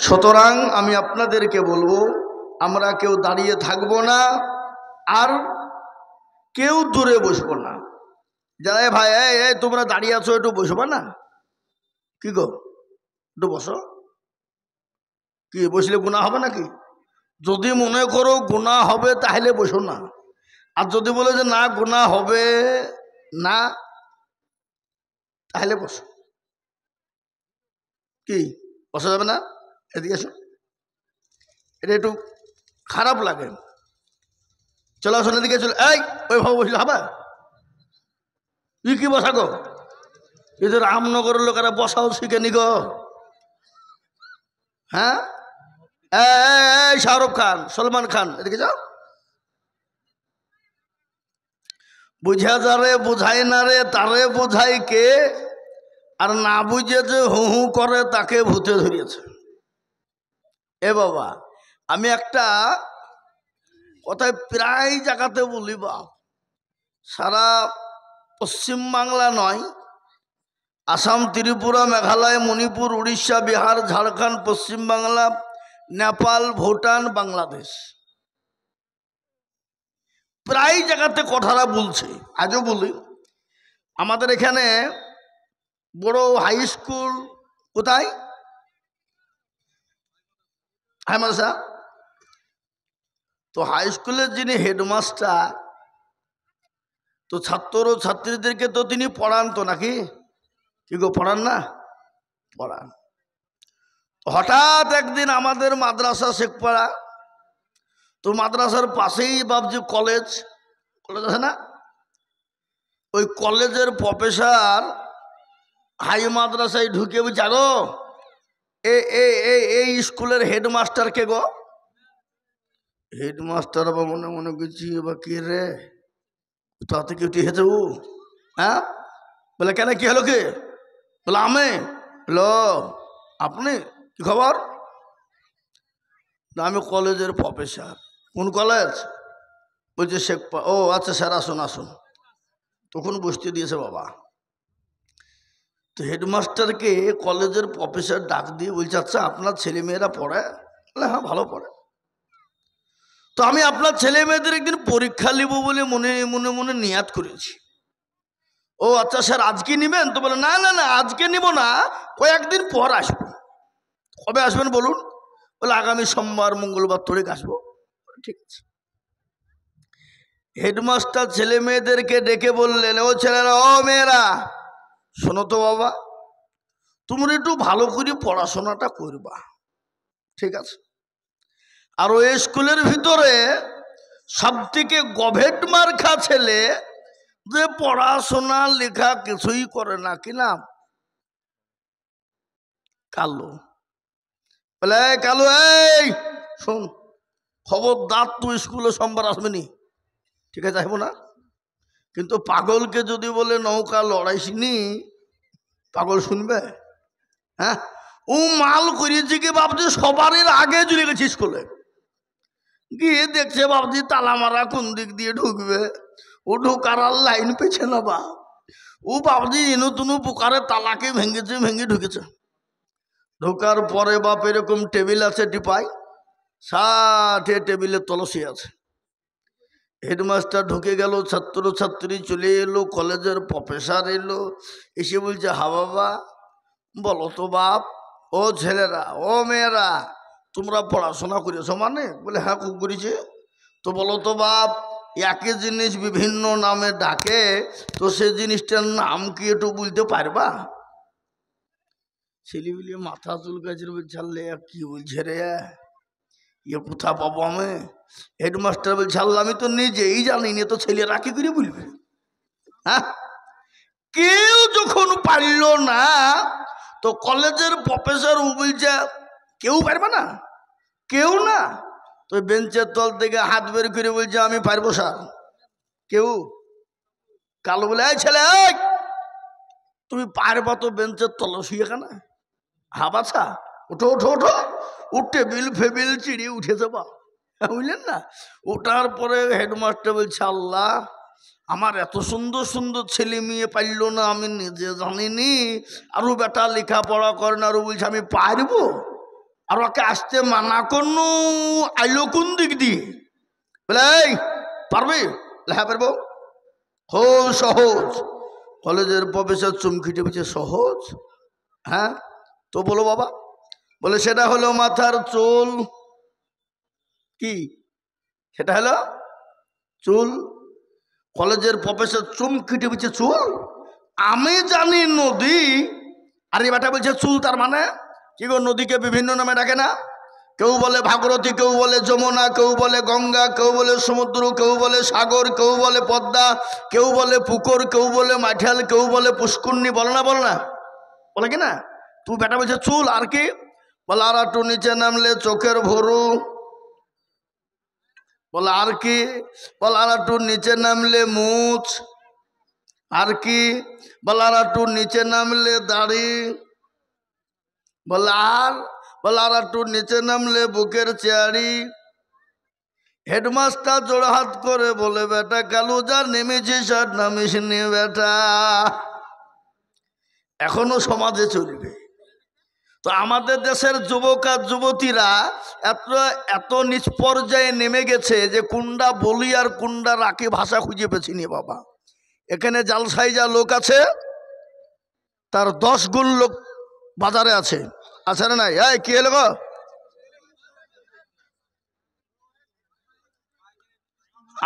সুতরাং আমি আপনাদেরকে বলবো, আমরা কেউ দাঁড়িয়ে থাকবো না, আর কেউ দূরে বসবো না। যারা ভাই এই তোমরা দাঁড়িয়ে আছো, একটু বসবা না? কি গো, একটু বসো। কি বসলে গুনাহ হবে নাকি? যদি মনে করো গুনাহ হবে তাহলে বসো না, আর যদি বলে যে না গুনাহ হবে না তাহলে বসো। কি বসা যাবে না? এদিকে এসো, এটা একটু খারাপ লাগে। চলো আসো, এদিকে চলো। এই ওইভাবে বসলে হবে? কি বসা গো? এদের রামনগরের লোকেরা বসাও শিখেনি গো। হ্যাঁ, এই শাহরুখ খান, সলমান খান, এদিকে যাও। বুঝা যারে বুঝাই না রে, তারে বুঝাই কে? আর না বুঝে যে হু হু করে তাকে ভূতে ধরিয়েছে। এ বাবা, আমি একটা কথায় প্রায় জায়গাতে বলি, বা সারা পশ্চিম বাংলা নয়, আসাম, ত্রিপুরা, মেঘালয়, মণিপুর, উড়িষ্যা, বিহার, ঝাড়খণ্ড, পশ্চিমবাংলা, নেপাল, ভুটান, বাংলাদেশ, প্রায় জায়গাতে কথাটা বলছে, আজও বলি। আমাদের এখানে বড় হাই স্কুল কোথায়? হাইমাসা। তো হাই স্কুলের যিনি হেডমাস্টার, তো ছাত্র ও ছাত্রীদেরকে তো তিনি পড়ান তো নাকি? কি গো, পড়ান না? পড়ান। হঠাৎ একদিন আমাদের মাদ্রাসা শেখপাড়া, তো মাদ্রাসার পাশেই বাবজি কলেজ আছে না, ওই কলেজের প্রফেসর হাই মাদ্রাসায় ঢুকে বলছে, গো এই স্কুলের হেডমাস্টার কে গো? হেডমাস্টার আবার মনে মনে করছি, এবার কে রে, কোথা থেকে উঠেছে ও? হ্যাঁ, বলে কেন, কি হলো? কে বলে? আমি। হলো আপনি, কি খবর? আমি কলেজের প্রফেসর। কোন কলেজ? বলছে শেখপা। ও আচ্ছা স্যার, আসুন আসুন। তখন বসতে দিয়েছে বাবা। তো হেডমাস্টারকে কলেজের প্রফেসর ডাক দিয়ে বলছে, আচ্ছা আপনার ছেলে মেয়েরা পড়ে? বলে হ্যাঁ, ভালো পড়ে। তো আমি আপনার ছেলে মেয়েদের একদিন পরীক্ষা নেব বলে মনে মনে মনে নিয়াত করেছি। ও আচ্ছা স্যার, আজকে নেবেন? তো বলে না না না, আজকে নিব না, কয়েকদিন পর আসবো। কবে আসবেন বলুন? বলে আগামী সোমবার মঙ্গলবার তারিখ আসবো। ঠিক আছে। হেডমাস্টার ছেলে মেয়েদেরকে ডেকে বললেন, ও ছেলেরা, ও মেয়েরা, শোনো তো বাবা, তোমরা একটু ভালো করে পড়াশোনাটা করবা, ঠিক আছে? আর ওই স্কুলের ভিতরে সব থেকে গভেট মার্কা ছেলে, যে পড়াশোনা লেখা কিছুই করে না, কি নাম? কালু। বলে কালু, এই শোন, খবরদার তুই স্কুলে সোমবার আসবে নি, ঠিক আছে? আসবো না। কিন্তু পাগলকে যদি বলে নৌকা লড়াইসনি, পাগল শুনবে? হ্যাঁ, ও মাল করিয়েছে কি বাবজি, সবারই আগে চলে গেছে স্কুলে, গিয়ে দেখছে বাবজি তালা মারা, কোন দিক দিয়ে ঢুকবে, ও ঢোকার আর লাইন পেছে না বা, ও বাবজি নতুন পোকারে তালাকে ভেঙেছে, ভেঙে ঢুকেছে। ঢোকার পরে বাপ এরকম টেবিল আছে টিপাই, 60 টেবিলের তলসি আছে। হেডমাস্টার ঢুকে গেল, ছাত্র ছাত্রী চলে এলো, কলেজের প্রফেসর এলো, এসে বলছে, হা বাবা বলো তো বাপ, ও ছেলেরা, ও মেয়েরা, তোমরা পড়াশোনা করেছো মানে? বলে হ্যাঁ, খুব করেছে। তো বলো তো বাপ, একই জিনিস বিভিন্ন নামে ডাকে, তো সে জিনিসটার নাম কি একটু বলতে পারবা? ছেলে বলে মাথা চুলকাছিল, বলছে কি বলছে রে, ইয়ে কোথা পাবো আমি? হেডমাস্টার বলছে, আল্লাহ আমি তো নিজেই জানি না, তো ছেলেরা কি করে বলবে? হ্যাঁ, কেউ যখন পারল না, তো কলেজের প্রফেসর বলছে, কেউ পারবে না? কেউ না? তো বেঞ্চের তল থেকে হাত বের করে বলছে, আমি পারবো স্যার। কেউ? কালো বলে, এই ছেলে, তুমি পারবা তো বেঞ্চের তল শুয়ে কেন? হাবাছা, ওঠো ওঠো ওঠো, উঠে বিল ফেবিল চিড়িয়ে উঠে যাবা, বুঝলেন না? ওঠার পরে হেডমাস্টার বলছে, আল্লাহ আমার এত সুন্দর সুন্দর ছেলে মেয়ে পাইল না, আমি নিজে জানিনি, আরো বেটা লেখাপড়া করেন, আরো বলছে আমি পারবো। আর ওকে আসতে মানা করনু, আইলো কোন দিক দিয়ে? বলে এই পারবি? হ্যাঁ পারবো। খুব সহজ। কলেজের প্রফেসর চুমকি টেপেছে, সহজ? হ্যাঁ তো বলো বাবা। বলে সেটা হলো মাথার চুল। কি সেটা হলো? চুল। কলেজের প্রফেসর চুমকি টেপেছে, চুল? আমি জানি নদী, আর এই বেটা বলছে চুল। তার মানে কি গো, নদীকে বিভিন্ন নামে ডাকে না? কেউ বলে ভাগীরথী, কেউ বলে যমুনা, কেউ বলে গঙ্গা, কেউ বলে সমুদ্র, কেউ বলে সাগর, কেউ বলে পদ্মা, কেউ বলে পুকুর, কেউ বলে মাঠাল, কেউ বলে পুষ্করণী। বলে না? বলে না? বলে কি না? তুই বেটা বলছে চুল। আর কি বলে? আর একটু নিচে নামলে চোখের ভরু। বলে আর কি? বলে আর একটু নিচে নামলে মুছ। আর কি? বলে আর একটু নিচে নামলে দাড়ি। বলে আর? বলে আর একটু নিচে নামলে বুকের চেয়ারি। হেডমাস্টার জোড়হাত করে বলে বেটা কালু যা নেমেছিস আর নামিস নি বেটা, এখনো সমাজে চলবে। তো আমাদের দেশের যুবক আর যুবতীরা এত এত নিচ পর্যায়ে নেমে গেছে যে কুন্ডা বলি আর কুন্ডা রাখি ভাষা খুঁজে পেছি নি বাবা। এখানে জালসাই যা লোক আছে তার 10 গুণ লোক বাজারে আছে। আছে না নাই? এই কি হলো গো?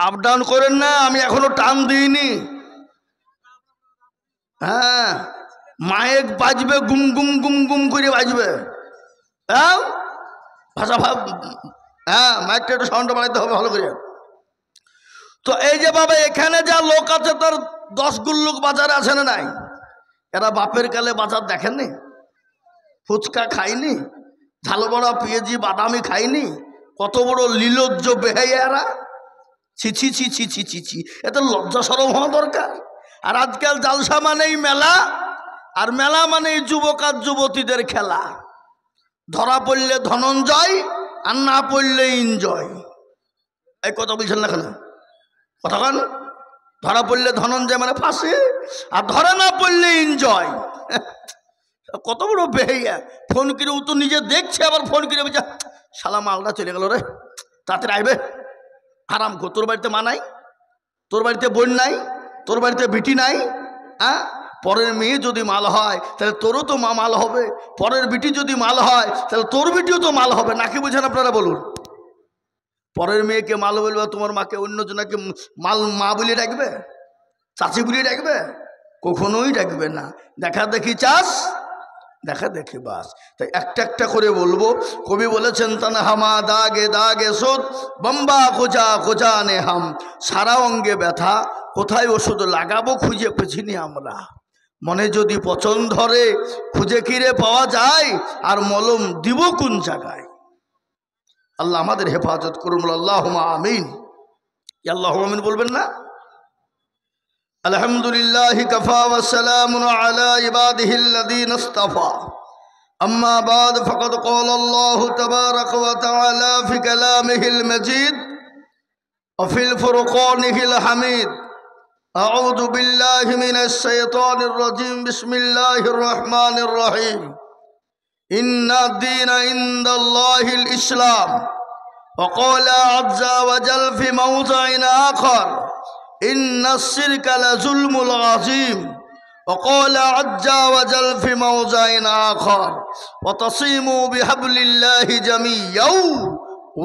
আপ ডাউন করেন না, আমি এখনো টান দিইনি। হ্যাঁ মাইক বাজবে, গুম গুম গুম গুম করে বাজবে। হ্যাঁ ভাষা ভাব। হ্যাঁ মাইকটা একটু সাউন্ডটা বাড়াইতে হবে ভালো করে। তো এই যে বাবা এখানে যা লোক আছে তার 10 গুণ লোক বাজারে আছে না নাই? এরা বাপের কালে বাজার দেখেননি, ফুচকা খায়নি, ঝালবড়া পেঁয়াজি বাদামি খায়নি, কত বড় লীলজ্জ বেহাইয়া এরা। ছি ছি ছি ছি ছি ছি ছি, এত লজ্জা শরম হওয়া দরকার। আর আজকাল জালসা মানেই মেলা, আর মেলা মানেই যুবক আর যুবতীদের খেলা। ধরা পড়লে ধনঞ্জয়, আর না পড়লে এনজয়। এই কথা বলছেন না কেন? কথা কেন? ধরা পড়লে ধনঞ্জয় মানে ফাঁসি, আর ধরা না পড়লে এনজয়। কত বড় বেহাইয়া। ফোন করে ও তো নিজে দেখছে, আবার ফোন করে বলছে শালা মালটা চলে গেল রে, তাড়াতাড়ি আইবে। আরাম কর। তোর বাড়িতে মা নাই? তোর বাড়িতে বোন নাই? তোর বাড়িতে বিটি নাই? হ্যাঁ পরের মেয়ে যদি মাল হয় তাহলে তোরও তো মা মাল হবে, পরের বিটি যদি মাল হয় তাহলে তোর বিটিও তো মাল হবে। নাকি বুঝেন আপনারা বলুন? পরের মেয়েকে মাল বলবে, তোমার মাকে অন্যজনাকে মাল মা বলে ডাকবে, চাচি বলে ডাকবে? কখনোই ডাকবে না। দেখা দেখি চাষ, দেখা দেখি বাস। তাই একটা একটা করে বলবো। কবি বলেছেন তানা হামা দাগে দাগে সোদ বম্বা খোঁজা খোঁজা নে হাম। সারা অঙ্গে ব্যথা, কোথায় ওষুধ লাগাবো খুঁজে পেছিনি আমরা। মনে যদি পচন ধরে খুঁজে কিরে পাওয়া যায়, আর মলম দিব কোন জায়গায়। আল্লাহ আমাদের হেফাজত করুন। আল্লাহুম্মা আমিন। আল্লাহুম্মা আমিন বলবেন না? আলহামদুলিল্লাহি কাফা ওয়া সালামুন আলা ইবাদিহিল্লাযীনা ইসতাফা। أما بعد فقد قال الله تبارك وتعالى في كلامه المجيد وفي الفرقانه الحميد. أعوذ بالله من الشيطان الرجيم. بسم الله الرحمن الرحيم. إن الدين عند الله الإسلام. وقال عز وجل في موضع آخر إن الشرك لظلم عظيم. وقال عز وجل في موضع آخر وتصيموا بحبل الله جميعا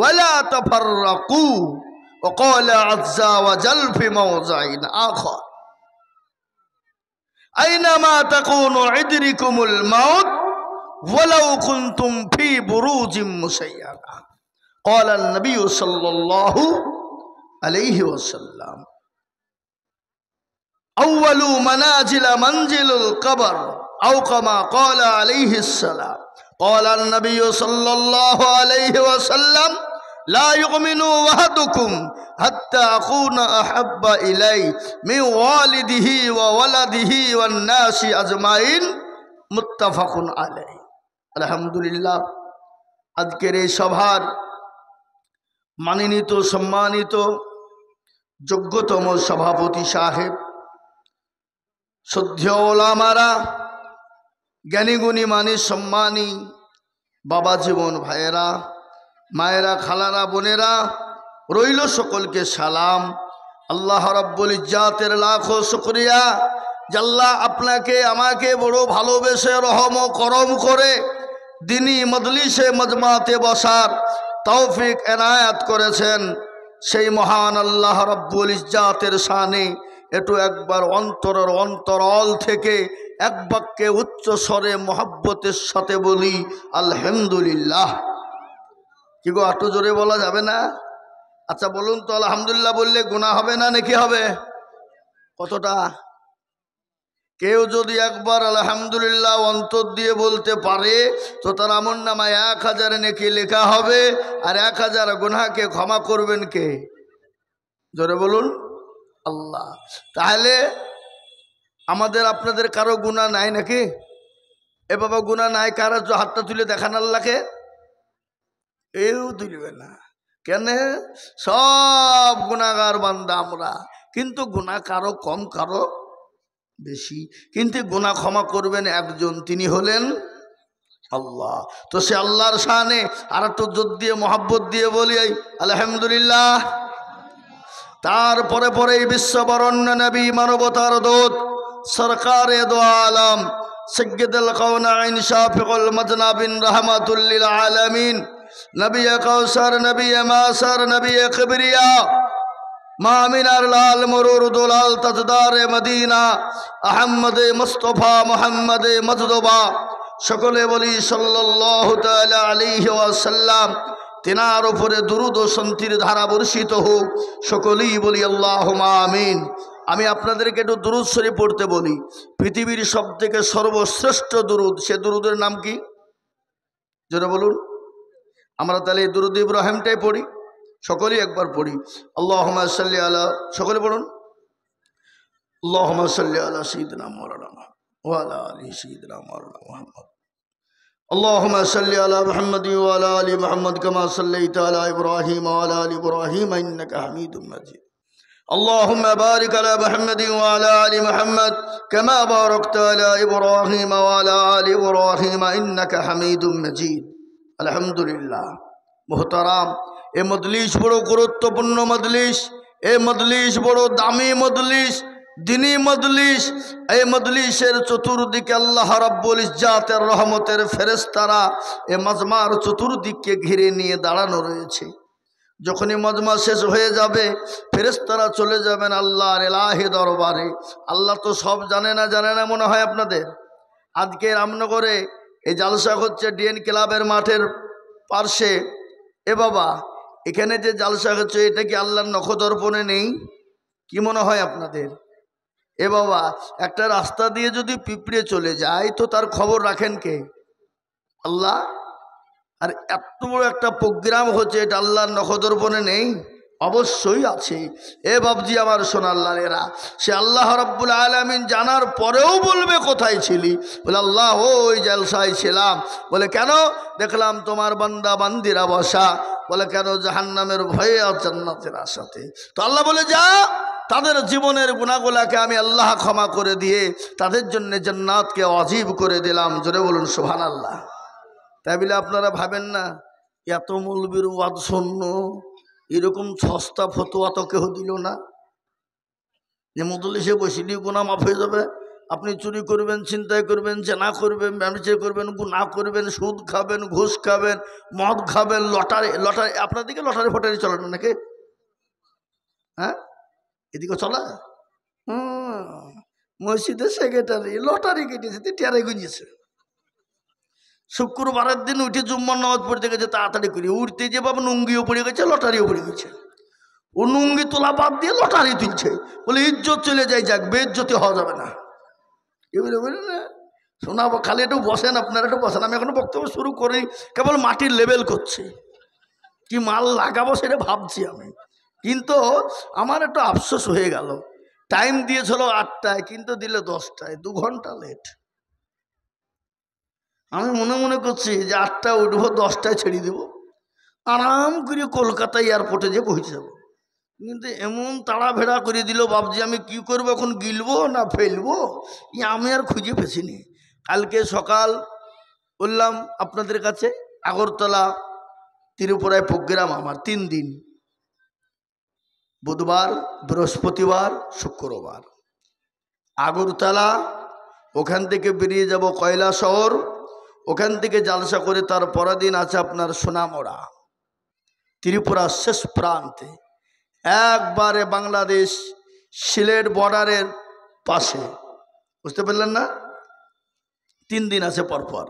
ولا تفرقوا. وقال عز وجل في موضع آخر أينما تكونوا يدرككم الموت ولو كنتم في بروج مشيدة. قال النبي صلى الله عليه وسلم أول منازل منزل القبر أو كما قال عليه السلام. قال النبي صلى الله عليه وسلم لا يؤمن أحدكم حتى أكون أحب إليه من والده وولده والناس أجمعين. متفق عليه. আলহামদুলিল্লাহ। আজকের এই সভার মাননীত সম্মানিত যোগ্যতম সভাপতি সাহেব, শ্রদ্ধেয় ওলামারা, জ্ঞানীগুণী মানি সম্মানী বাবা জীবন ভাইয়েরা, মায়েরা, খালারা, বোনেরা, রইল সকলকে সালাম। আল্লাহ রাব্বুল ইজ্জাতের লাখো শুকরিয়া যে আল্লাহ আপনাকে আমাকে বড় ভালোবেসে রহম ও করম করে দিনী মজলিসে মজমাতে বসার তৌফিক এনায়াত করেছেন। সেই মহান আল্লাহ রাব্বুল ইজ্জাতের শানে একটু একবার অন্তরের অন্তরাল থেকে এক বাক্যে উচ্চ স্বরে মহব্বতের সাথে বলি আলহামদুলিল্লাহ। কি গো, একটু জোরে বলা যাবে না? আচ্ছা বলুন তো, আলহামদুলিল্লাহ বললে গুনাহ হবে না নাকি হবে? কতটা? কেউ যদি একবার আলহামদুলিল্লাহ অন্তর দিয়ে বলতে পারে তো তার আমলনামায় 1000 নেকি লেখা হবে, আর 1000 গুনাহকে ক্ষমা করবেন কে? জোরে বলুন আল্লাহ। তাহলে আমাদের আপনাদের কারো গুনাহ নাই নাকি? এ বাবা গুনাহ নাই কারো? হাতটা তুলে দেখান আল্লাহকে। এও তুলবে না কেন? সব গুনাহগার বান্দা আমরা, কিন্তু গুনাহ কারো কম কারো বেশি, কিন্তু গুনাহ ক্ষমা করবেন একজন, তিনি হলেন আল্লাহ। তো সে আল্লাহর শানে আর একটু জোর দিয়ে মহব্বত দিয়ে বলি আলহামদুলিল্লাহ। তারপরে পরে বিশ্ববরণ্য নবী, মানবতার দূত, সরকারে দো আলম, সৈয়দুল কাওনাইন, শাফিউল মজনাবিন, রাহমাতুল লিল আলামিন, নবী কাউসার, নবী মাসার, নবী কিবরিয়া, মামিনার লাল মরুর দুলাল তাজদার মদিনা, আহমদে মুস্তফা মুহাম্মদে মজদবা, সকলে বলি সাল্লাল্লাহু তাআলা আলাইহি ওয়াসাল্লাম। তিনার উপরে দুরূদ ও শান্তির ধারা বর্ষিত হোক। সকলেই বলি আল্লাহুম্মা আমিন। আমি আপনাদেরকে একটু দুরূদ শরীফ পড়তে বলি। পৃথিবীর সবথেকে সর্বশ্রেষ্ঠ দুরূদ, সে দুরূদের নাম কি? জোরে বলুন। আমরা তাহলে এই দুরূদ ইব্রাহিমটাই পড়ি, সকলেই একবার পড়ি। আল্লাহুম্মা সাল্লি আলা, সকলে পড়ুন। আল্লাহুম্মা সাল্লি আলা সাইয়্যিদিনা মাওলানা ওয়া আলা আলি সাইয়্যিদিনা মাওলানা মুহাম্মদ। আল্লাহুম্মা সাল্লি আলা মুহাম্মাদি ওয়া আলা আলি মুহাম্মদ কামা সাল্লাইতা আলা ইব্রাহিম ওয়া আলা আলি ইব্রাহিম ইন্নাকা হামিদুম মাজিদ। আল্লাহুম্মা বারিক আলা মুহাম্মাদি ওয়া আলা আলি মুহাম্মদ কামা বারাকতা আলা ইব্রাহিম ওয়া আলা আলি ইব্রাহিম ইন্নাকা হামিদুম মাজিদ। আলহামদুলিল্লাহ। মুহতারাম, এ মজলিস বড় গুরুত্বপূর্ণ মজলিস, এ মজলিস বড় দামি মজলিস, দিনী মজলিস। এই মজলিসের চতুর্দিকে আল্লাহ রাব্বুল ইজ্জাতের রহমতের ফেরেশতারা এ মাজমার চতুর্দিককে ঘিরে নিয়ে দাঁড়ানো রয়েছে। যখনই মজমা শেষ হয়ে যাবে ফেরেশতারা চলে যাবেন আল্লাহর ইলাহি দরবারে। আল্লাহ তো সব জানে না, জানে না মনে হয় আপনাদের। আজকে রামনগরে এই জালসা হচ্ছে ডিএন ক্লাবের মাঠের পার্শ্বে। এ বাবা, এখানে যে জালসা হচ্ছে এটা কি আল্লাহর নখদর্পণে নেই? কি মনে হয় আপনাদের? এ বাবা, একটা রাস্তা দিয়ে যদি পিঁপড়ে চলে যায় তো তার খবর রাখেন কে? আল্লাহ। আর এত বড় একটা প্রোগ্রাম হচ্ছে, এটা আল্লাহর নখদর্পণে নেই? অবশ্যই আছে। এ বাবজি আমার সোনাল্লাহেরা, সে আল্লাহ রাব্বুল আলামিন জানার পরেও বলবে কোথায় ছিলি? বলে আল্লাহ ওই জলসায় ছিলাম। বলে কেন? দেখলাম তোমার বান্দা বান্দিরা বসা। বলে কেন? জাহান্নামের ভয়ে আর জান্নাতের আশাতে। তো আল্লাহ বলে যা, তাদের জীবনের গুনাহগুলোকে আমি আল্লাহ ক্ষমা করে দিয়ে তাদের জন্য জান্নাতকে ওয়াজিব করে দিলাম। জোরে বলুন সুবহানাল্লাহ। তাই বলে আপনারা ভাবেন না এত মৌলবীর ওয়াজ শূন্য, এরকম সস্তা ফতোয়া তো কেউ দিল না যে মজলিসে বসিলি গুনাহ মাফ হয়ে যাবে। আপনি চুরি করবেন, ছিনতাই করবেন, জেনা করবেন, ব্যভিচার করবেন, গুনাহ করবেন, সুদ খাবেন, ঘুষ খাবেন, মদ খাবেন, লটারি লটারি আপনার দিকে লটারি ফটারি চলে না নাকি? হ্যাঁ, এদিকে চলে। মসজিদের সেক্রেটারি লটারি কেটেছে, টেরে গুঁজেছে। শুক্রবারের দিন উঠে জুম্মার নামাজ পড়তে গেছে তাড়াতাড়ি করে, উঠতে যে বাবা নুঙ্গিও পড়ে গেছে, লটারিও পড়ে গেছে। ও নুঙ্গি তোলা বাদ দিয়ে লটারি তুলছে। বলে ইজ্জত চলে যায়, যাক বেইজ্জতি হওয়া যাবে না। এবারে বলি না শোনাবো, খালি একটু বসেন, আপনারা একটু বসেন। আমি এখনো বক্তব্য শুরু করি, কেবল মাটির লেভেল করছি, কি মাল লাগাবো সেটা ভাবছি আমি। কিন্তু আমার একটু আফসোস হয়ে গেল, টাইম দিয়েছিল 8টায় কিন্তু দিল 10টায়, 2 ঘন্টা লেট। আমি মনে মনে করছি যে 8টায় উঠবো, 10টায় ছেড়ে দেবো, আরাম করে কলকাতা এয়ারপোর্টে যে পৌঁছে যাবো। কিন্তু এমন তাড়াভেড়া করে দিল, ভাবছি আমি কি করবো এখন, গিলবো না ফেলবো, আমি আর খুঁজে পেছিনি। কালকে সকাল বললাম আপনাদের কাছে, আগরতলা ত্রিপুরায় প্রোগ্রাম আমার 3 দিন, বুধবার, বৃহস্পতিবার, শুক্রবার। আগরতলা, ওখান থেকে বেরিয়ে যাব কৈলাসহর, ওখান থেকে জালসা করে তার পরের দিন আছে আপনার সোনামুড়া, ত্রিপুরার শেষ প্রান্তে, একবারে বাংলাদেশ সিলেট বর্ডারের পাশে। বুঝতে পারলেন না? 3 দিন আছে পরপর।